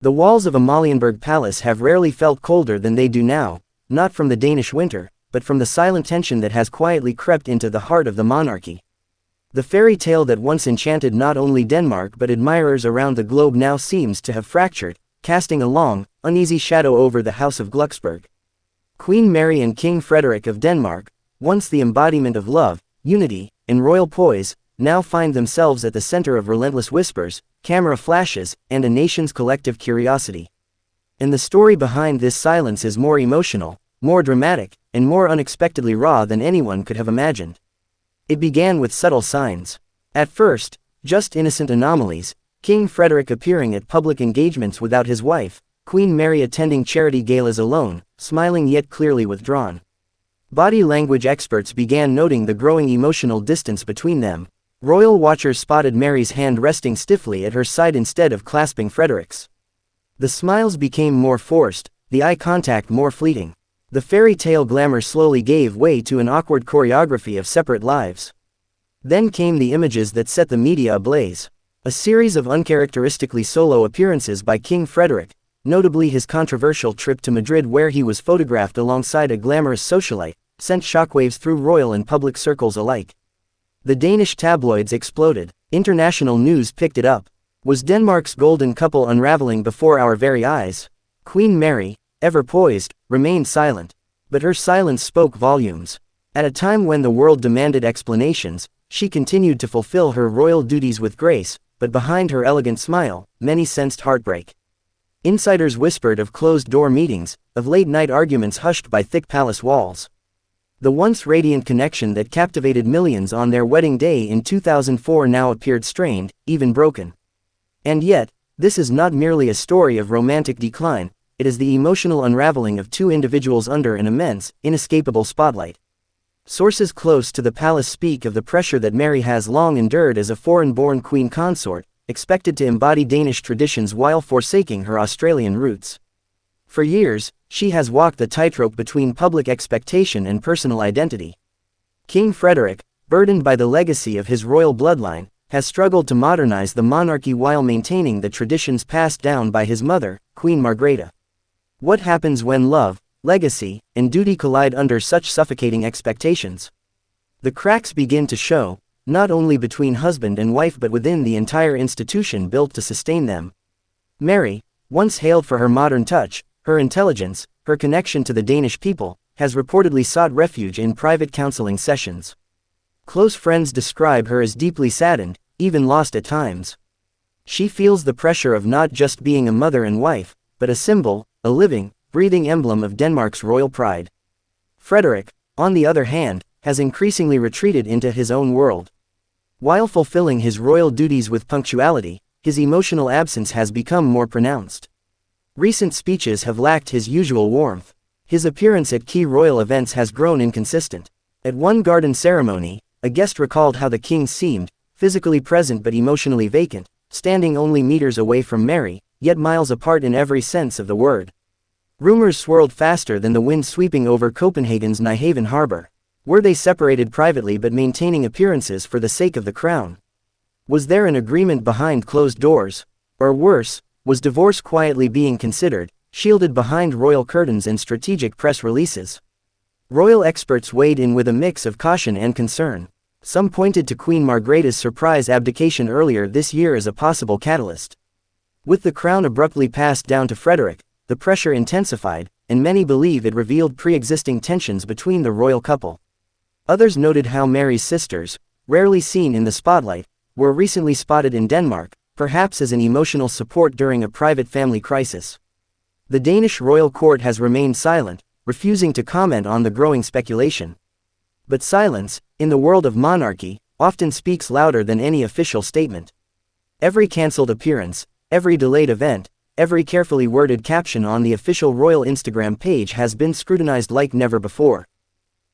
The walls of Amalienborg Palace have rarely felt colder than they do now, not from the Danish winter, but from the silent tension that has quietly crept into the heart of the monarchy. The fairy tale that once enchanted not only Denmark but admirers around the globe now seems to have fractured, casting a long, uneasy shadow over the House of Glucksburg. Queen Mary and King Frederik of Denmark, once the embodiment of love, unity, and royal poise, now find themselves at the center of relentless whispers, camera flashes, and a nation's collective curiosity. And the story behind this silence is more emotional, more dramatic, and more unexpectedly raw than anyone could have imagined. It began with subtle signs. At first, just innocent anomalies: King Frederik appearing at public engagements without his wife, Queen Mary attending charity galas alone, smiling yet clearly withdrawn. Body language experts began noting the growing emotional distance between them. Royal watchers spotted Mary's hand resting stiffly at her side instead of clasping Frederik's. The smiles became more forced, the eye contact more fleeting. The fairy tale glamour slowly gave way to an awkward choreography of separate lives. Then came the images that set the media ablaze. A series of uncharacteristically solo appearances by King Frederik, notably his controversial trip to Madrid where he was photographed alongside a glamorous socialite, sent shockwaves through royal and public circles alike. The Danish tabloids exploded. International news picked it up. Was Denmark's golden couple unraveling before our very eyes? Queen Mary, ever poised, remained silent. But her silence spoke volumes. At a time when the world demanded explanations, she continued to fulfill her royal duties with grace, but behind her elegant smile, many sensed heartbreak. Insiders whispered of closed-door meetings, of late-night arguments hushed by thick palace walls. The once radiant connection that captivated millions on their wedding day in 2004 now appeared strained, even broken. And yet, this is not merely a story of romantic decline, it is the emotional unraveling of two individuals under an immense, inescapable spotlight. Sources close to the palace speak of the pressure that Mary has long endured as a foreign-born queen consort, expected to embody Danish traditions while forsaking her Australian roots. For years, she has walked the tightrope between public expectation and personal identity. King Frederik, burdened by the legacy of his royal bloodline, has struggled to modernize the monarchy while maintaining the traditions passed down by his mother, Queen Margrethe. What happens when love, legacy, and duty collide under such suffocating expectations? The cracks begin to show, not only between husband and wife but within the entire institution built to sustain them. Mary, once hailed for her modern touch, her intelligence, her connection to the Danish people, has reportedly sought refuge in private counseling sessions. Close friends describe her as deeply saddened, even lost at times. She feels the pressure of not just being a mother and wife, but a symbol, a living, breathing emblem of Denmark's royal pride. Frederik, on the other hand, has increasingly retreated into his own world. While fulfilling his royal duties with punctuality, his emotional absence has become more pronounced. Recent speeches have lacked his usual warmth. His appearance at key royal events has grown inconsistent. At one garden ceremony, a guest recalled how the king seemed, physically present but emotionally vacant, standing only meters away from Mary, yet miles apart in every sense of the word. Rumors swirled faster than the wind sweeping over Copenhagen's Nyhavn harbor. Were they separated privately but maintaining appearances for the sake of the crown? Was there an agreement behind closed doors? Or worse, was divorce quietly being considered, shielded behind royal curtains and strategic press releases? Royal experts weighed in with a mix of caution and concern. Some pointed to Queen Margrethe's surprise abdication earlier this year as a possible catalyst. With the crown abruptly passed down to Frederik, the pressure intensified, and many believe it revealed pre-existing tensions between the royal couple. Others noted how Mary's sisters, rarely seen in the spotlight, were recently spotted in Denmark, perhaps as an emotional support during a private family crisis. The Danish royal court has remained silent, refusing to comment on the growing speculation. But silence, in the world of monarchy, often speaks louder than any official statement. Every cancelled appearance, every delayed event, every carefully worded caption on the official royal Instagram page has been scrutinized like never before.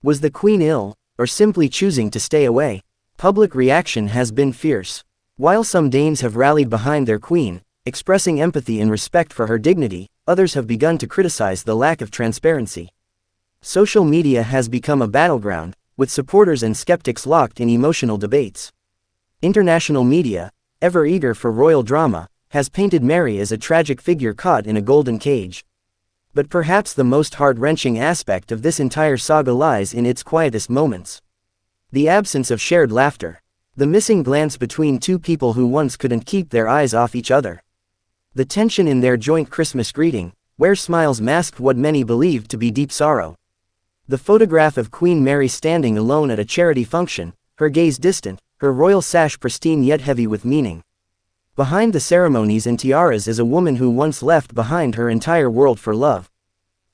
Was the Queen ill, or simply choosing to stay away? Public reaction has been fierce. While some Danes have rallied behind their queen, expressing empathy and respect for her dignity, others have begun to criticize the lack of transparency. Social media has become a battleground, with supporters and skeptics locked in emotional debates. International media, ever eager for royal drama, has painted Mary as a tragic figure caught in a golden cage. But perhaps the most heart-wrenching aspect of this entire saga lies in its quietest moments. The absence of shared laughter. The missing glance between two people who once couldn't keep their eyes off each other. The tension in their joint Christmas greeting, where smiles masked what many believed to be deep sorrow. The photograph of Queen Mary standing alone at a charity function, her gaze distant, her royal sash pristine yet heavy with meaning. Behind the ceremonies and tiaras is a woman who once left behind her entire world for love.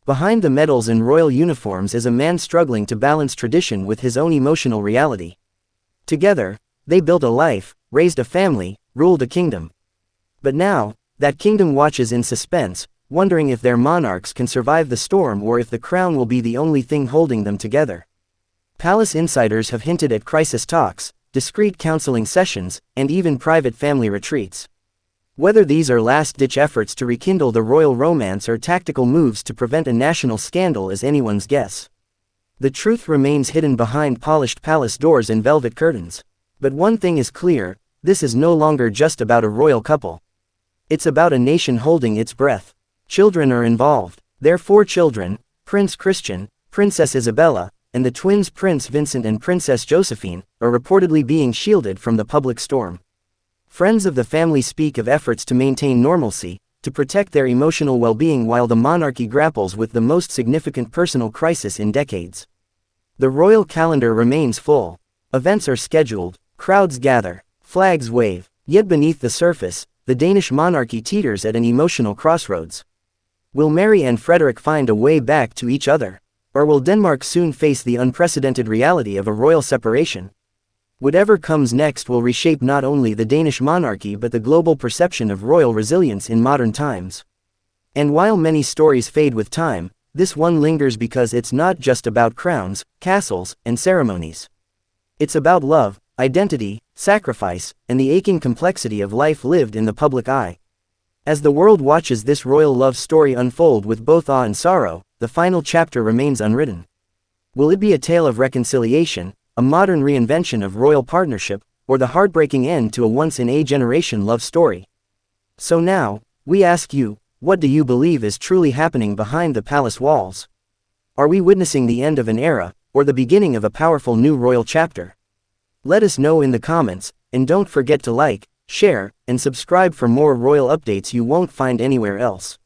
Behind the medals and royal uniforms is a man struggling to balance tradition with his own emotional reality. Together, they built a life, raised a family, ruled a kingdom. But now, that kingdom watches in suspense, wondering if their monarchs can survive the storm or if the crown will be the only thing holding them together. Palace insiders have hinted at crisis talks, discreet counseling sessions, and even private family retreats. Whether these are last-ditch efforts to rekindle the royal romance or tactical moves to prevent a national scandal is anyone's guess. The truth remains hidden behind polished palace doors and velvet curtains. But one thing is clear, this is no longer just about a royal couple. It's about a nation holding its breath. Children are involved. Their 4 children, Prince Christian, Princess Isabella, and the twins Prince Vincent and Princess Josephine, are reportedly being shielded from the public storm. Friends of the family speak of efforts to maintain normalcy, to protect their emotional well-being while the monarchy grapples with the most significant personal crisis in decades. The royal calendar remains full. Events are scheduled, crowds gather, flags wave, yet beneath the surface, the Danish monarchy teeters at an emotional crossroads. Will Mary and Frederik find a way back to each other? Or will Denmark soon face the unprecedented reality of a royal separation? Whatever comes next will reshape not only the Danish monarchy but the global perception of royal resilience in modern times. And while many stories fade with time, this one lingers because it's not just about crowns, castles, and ceremonies. It's about love, identity, sacrifice, and the aching complexity of life lived in the public eye. As the world watches this royal love story unfold with both awe and sorrow, the final chapter remains unwritten. Will it be a tale of reconciliation, a modern reinvention of royal partnership, or the heartbreaking end to a once-in-a-generation love story? So now, we ask you, what do you believe is truly happening behind the palace walls? Are we witnessing the end of an era, or the beginning of a powerful new royal chapter? Let us know in the comments, and don't forget to like, share, and subscribe for more royal updates you won't find anywhere else.